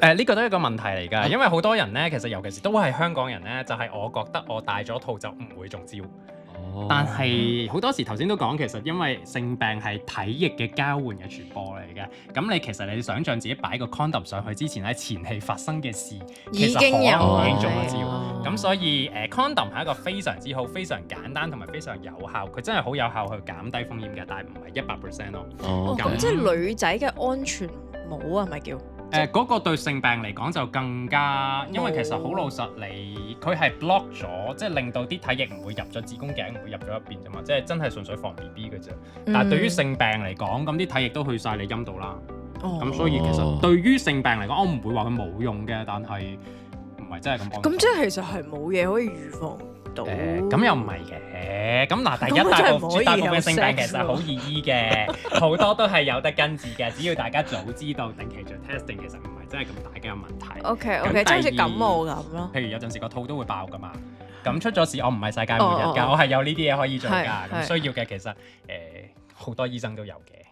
呢個都係一個問題嚟㗎，因為好多人呢，其實尤其是都係香港人呢，就係我覺得我戴咗套就唔會中招。但係好多時頭先都講，其實因為性病係體液嘅交換嘅傳播嚟嘅，咁你其實你想象自己擺個 condom 上去之前喺前期發生嘅事，其實可能已經中咗招。咁所以condom 係一個非常之好、非常簡單同埋非常有效，佢真係好有效去減低風險嘅，但係唔係100% 咯。咁即係女仔嘅安全帽啊，係咪叫？嗰個對性病嚟講就更加，因為其實好老實佢係 block 咗，即係令到啲體液唔會入咗子宮頸，唔會入咗入邊啫嘛，即係真係純粹防 BB 嘅啫。但係對於性病嚟講，咁啲體液都去晒你陰道啦。咁所以其實對於性病嚟講，我唔會話佢冇用嘅，但係唔係真係咁幫。咁即係其實係冇嘢可以預防到。咁又唔係嘅。咁嗱，第一大部分性病其實好易醫嘅，好多都係有得根治嘅，只要大家早知道定期做 testing， 其實唔係真係咁大嘅問題。OK， 即係好似感冒咁咯。譬如有陣時個肚都會爆噶嘛，咁出咗事我唔係世界末日㗎，我係有呢啲嘢可以做㗎。咁需要嘅其實好多醫生都有嘅。